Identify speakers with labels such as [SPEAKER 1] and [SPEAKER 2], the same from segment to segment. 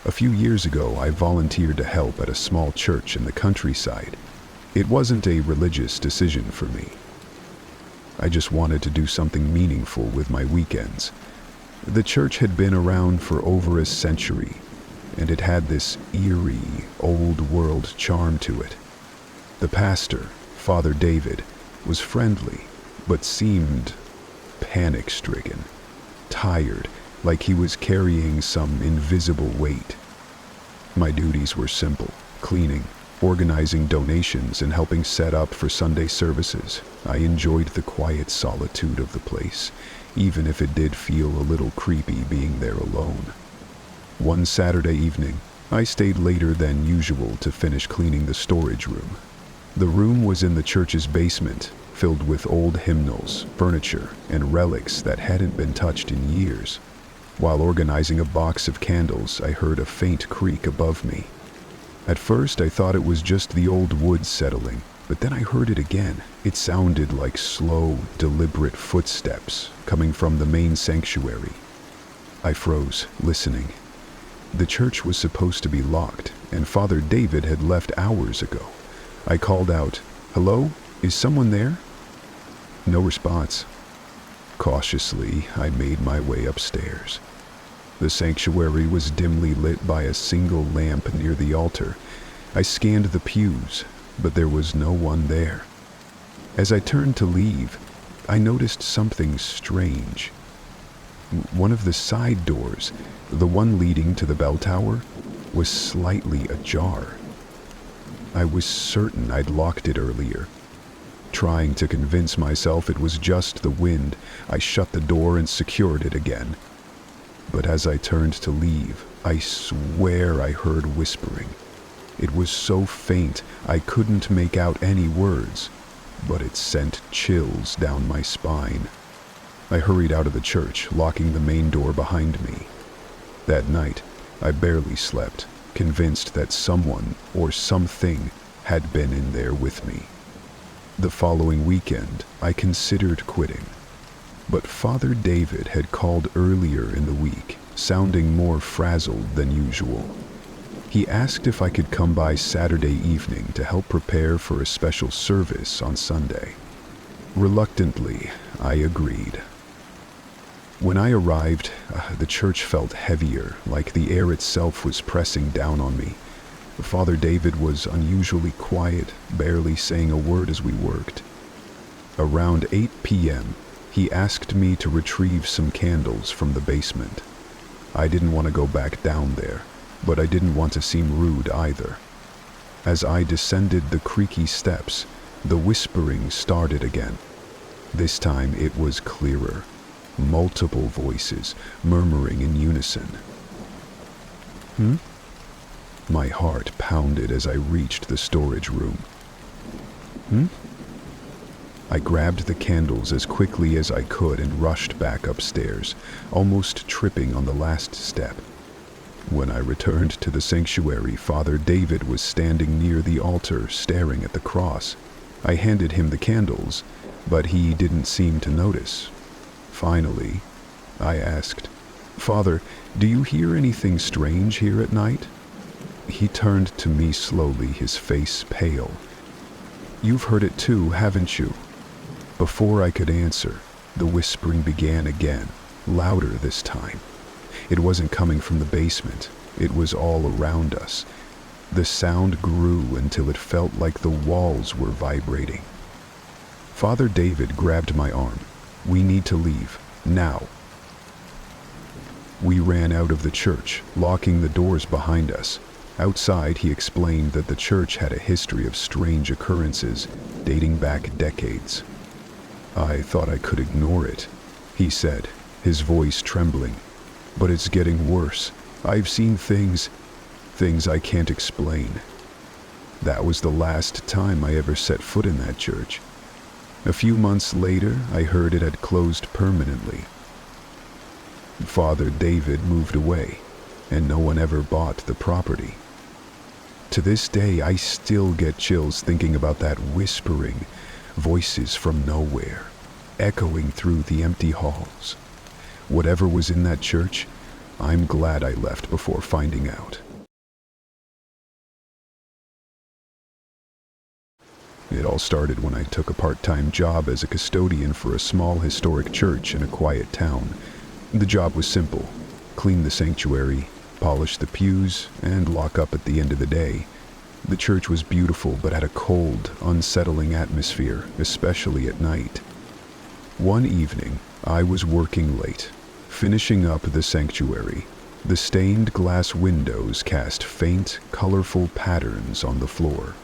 [SPEAKER 1] A few years ago, I volunteered to help at a small church in the countryside. It wasn't a religious decision for me. I just wanted to do something meaningful with my weekends. The church had been around for over a century, and it had this eerie, old-world charm to it. The pastor, Father David, was friendly, but seemed panic-stricken, tired, like he was carrying some invisible weight. My duties were simple: cleaning, organizing donations, and helping set up for Sunday services. I enjoyed the quiet solitude of the place, even if it did feel a little creepy being there alone. One Saturday evening, I stayed later than usual to finish cleaning the storage room. The room was in the church's basement, filled with old hymnals, furniture, and relics that hadn't been touched in years. While organizing a box of candles, I heard a faint creak above me. At first, I thought it was just the old wood settling, but then I heard it again. It sounded like slow, deliberate footsteps coming from the main sanctuary. I froze, listening. The church was supposed to be locked, and Father David had left hours ago. I called out, "Hello? Is someone there?" No response. Cautiously, I made my way upstairs. The sanctuary was dimly lit by a single lamp near the altar. I scanned the pews, but there was no one there. As I turned to leave, I noticed something strange. One of the side doors, the one leading to the bell tower, was slightly ajar. I was certain I'd locked it earlier. Trying to convince myself it was just the wind, I shut the door and secured it again. But as I turned to leave, I swear I heard whispering. It was so faint I couldn't make out any words, but it sent chills down my spine. I hurried out of the church, locking the main door behind me. That night, I barely slept, convinced that someone or something had been in there with me. The following weekend, I considered quitting. But Father David had called earlier in the week, sounding more frazzled than usual. He asked if I could come by Saturday evening to help prepare for a special service on Sunday. Reluctantly, I agreed. When I arrived, the church felt heavier, like the air itself was pressing down on me. Father David was unusually quiet, barely saying a word as we worked. Around 8 p.m., he asked me to retrieve some candles from the basement. I didn't want to go back down there, but I didn't want to seem rude either. As I descended the creaky steps, the whispering started again. This time it was clearer. Multiple voices, murmuring in unison. My heart pounded as I reached the storage room. I grabbed the candles as quickly as I could and rushed back upstairs, almost tripping on the last step. When I returned to the sanctuary, Father David was standing near the altar, staring at the cross. I handed him the candles, but he didn't seem to notice. Finally, I asked, "Father, do you hear anything strange here at night?" He turned to me slowly, his face pale. "You've heard it too, haven't you?" Before I could answer, the whispering began again, louder this time. It wasn't coming from the basement, it was all around us. The sound grew until it felt like the walls were vibrating. Father David grabbed my arm. "We need to leave, now." We ran out of the church, locking the doors behind us. Outside, he explained that the church had a history of strange occurrences dating back decades. "I thought I could ignore it," he said, his voice trembling. "But it's getting worse. I've seen things I can't explain." That was the last time I ever set foot in that church. A few months later, I heard it had closed permanently. Father David moved away, and no one ever bought the property. To this day, I still get chills thinking about that whispering, voices from nowhere, echoing through the empty halls. Whatever was in that church, I'm glad I left before finding out. It all started when I took a part-time job as a custodian for a small historic church in a quiet town. The job was simple: clean the sanctuary, polish the pews, and lock up at the end of the day. The church was beautiful but had a cold, unsettling atmosphere, especially at night. One evening, I was working late, finishing up the sanctuary. The stained glass windows cast faint, colorful patterns on the floor,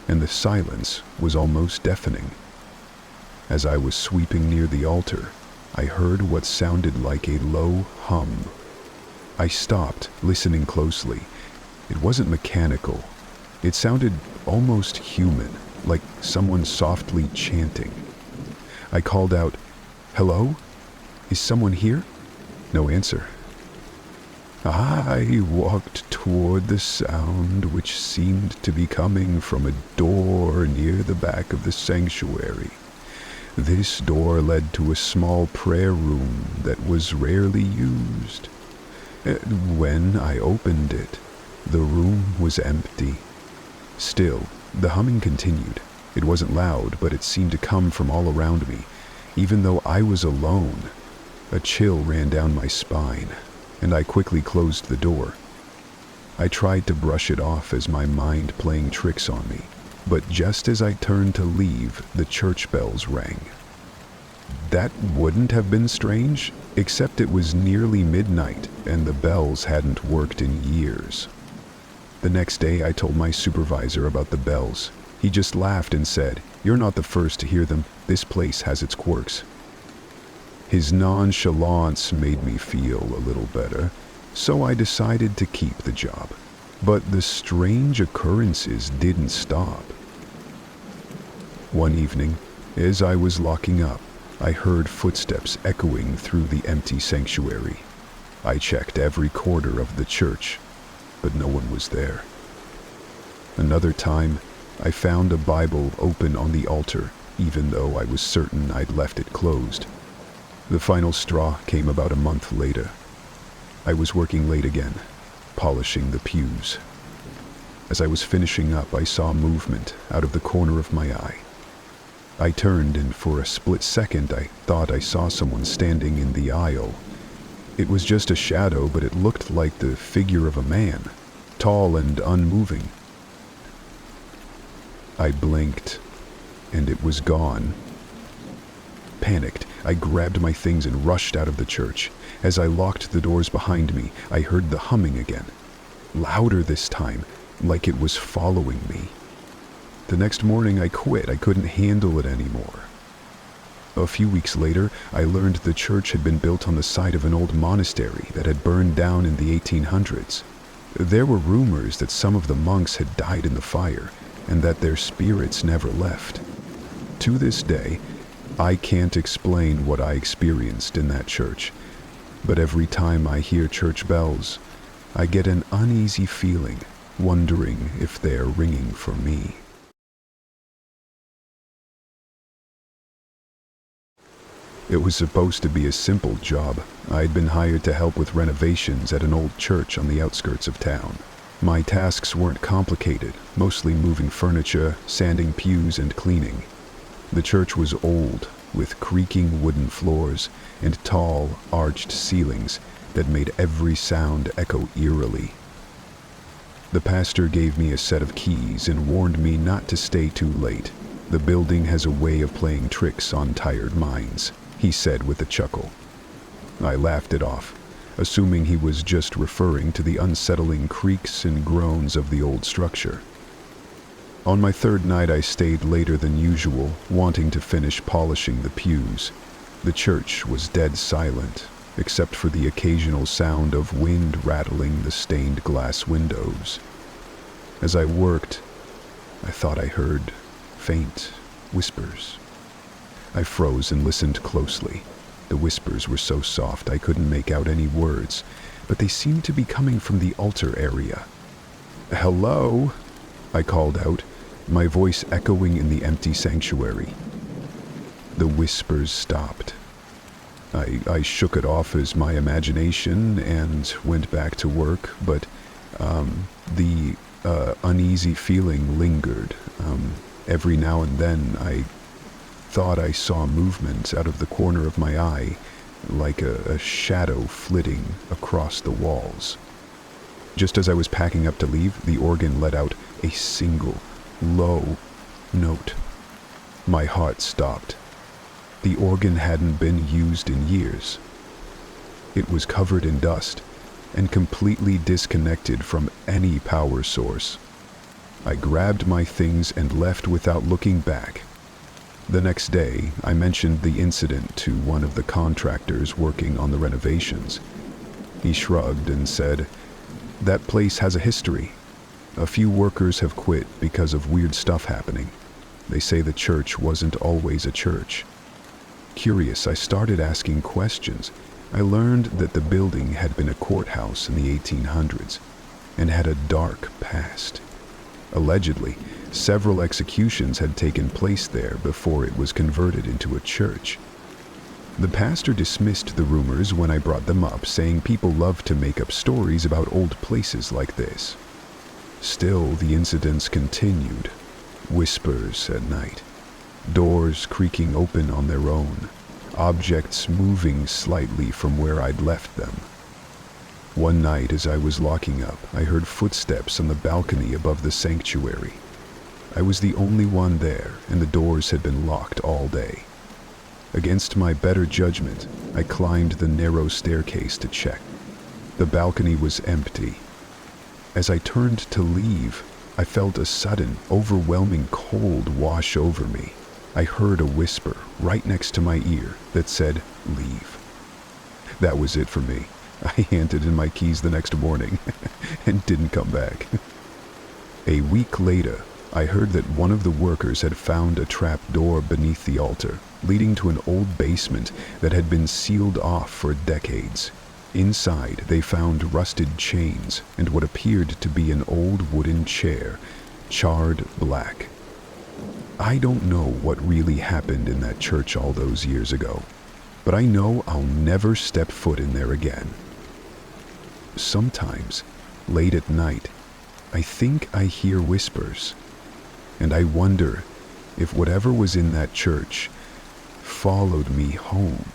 [SPEAKER 1] and the silence was almost deafening. As I was sweeping near the altar, I heard what sounded like a low hum. I stopped, listening closely. It wasn't mechanical. It sounded almost human, like someone softly chanting. I called out, "Hello? Is someone here?" No answer. I walked toward the sound, which seemed to be coming from a door near the back of the sanctuary. This door led to a small prayer room that was rarely used. When I opened it, the room was empty. Still, the humming continued. It wasn't loud, but it seemed to come from all around me. Even though I was alone, a chill ran down my spine, and I quickly closed the door. I tried to brush it off as my mind playing tricks on me, but just as I turned to leave, the church bells rang. That wouldn't have been strange, except it was nearly midnight and the bells hadn't worked in years. The next day I told my supervisor about the bells. He just laughed and said, "You're not the first to hear them. This place has its quirks." His nonchalance made me feel a little better, so I decided to keep the job. But the strange occurrences didn't stop. One evening, as I was locking up, I heard footsteps echoing through the empty sanctuary. I checked every corner of the church, but no one was there. Another time, I found a Bible open on the altar, even though I was certain I'd left it closed. The final straw came about a month later. I was working late again, polishing the pews. As I was finishing up, I saw movement out of the corner of my eye. I turned, and for a split second I thought I saw someone standing in the aisle. It was just a shadow, but it looked like the figure of a man, tall and unmoving. I blinked, and it was gone. Panicked, I grabbed my things and rushed out of the church. As I locked the doors behind me, I heard the humming again, louder this time, like it was following me. The next morning I quit. I couldn't handle it anymore. A few weeks later, I learned the church had been built on the site of an old monastery that had burned down in the 1800s. There were rumors that some of the monks had died in the fire, and that their spirits never left. To this day, I can't explain what I experienced in that church, but every time I hear church bells, I get an uneasy feeling, wondering if they're ringing for me. It was supposed to be a simple job. I'd been hired to help with renovations at an old church on the outskirts of town. My tasks weren't complicated, mostly moving furniture, sanding pews, and cleaning. The church was old, with creaking wooden floors and tall, arched ceilings that made every sound echo eerily. The pastor gave me a set of keys and warned me not to stay too late. The building has a way of playing tricks on tired minds, he said with a chuckle. I laughed it off, assuming he was just referring to the unsettling creaks and groans of the old structure. On my third night, I stayed later than usual, wanting to finish polishing the pews. The church was dead silent, except for the occasional sound of wind rattling the stained glass windows. As I worked, I thought I heard faint whispers. I froze and listened closely. The whispers were so soft I couldn't make out any words, but they seemed to be coming from the altar area. "Hello?" I called out, my voice echoing in the empty sanctuary. The whispers stopped. I shook it off as my imagination and went back to work, but the uneasy feeling lingered. Every now and then I thought I saw movement out of the corner of my eye, like a shadow flitting across the walls. Just as I was packing up to leave, the organ let out a single, low note. My heart stopped. The organ hadn't been used in years. It was covered in dust and completely disconnected from any power source. I grabbed my things and left without looking back. The next day, I mentioned the incident to one of the contractors working on the renovations. He shrugged and said, "That place has a history. A few workers have quit because of weird stuff happening. They say the church wasn't always a church." Curious, I started asking questions. I learned that the building had been a courthouse in the 1800s and had a dark past. Allegedly, several executions had taken place there before it was converted into a church. The pastor dismissed the rumors when I brought them up, saying people love to make up stories about old places like this. Still, the incidents continued. Whispers at night, doors creaking open on their own, objects moving slightly from where I'd left them. One night, as I was locking up, I heard footsteps on the balcony above the sanctuary. I was the only one there, and the doors had been locked all day. Against my better judgment, I climbed the narrow staircase to check. The balcony was empty. As I turned to leave, I felt a sudden, overwhelming cold wash over me. I heard a whisper right next to my ear that said, "Leave." That was it for me. I handed in my keys the next morning and didn't come back. A week later, I heard that one of the workers had found a trap door beneath the altar, leading to an old basement that had been sealed off for decades. Inside, they found rusted chains and what appeared to be an old wooden chair, charred black. I don't know what really happened in that church all those years ago, but I know I'll never step foot in there again. Sometimes, late at night, I think I hear whispers, and I wonder if whatever was in that church followed me home.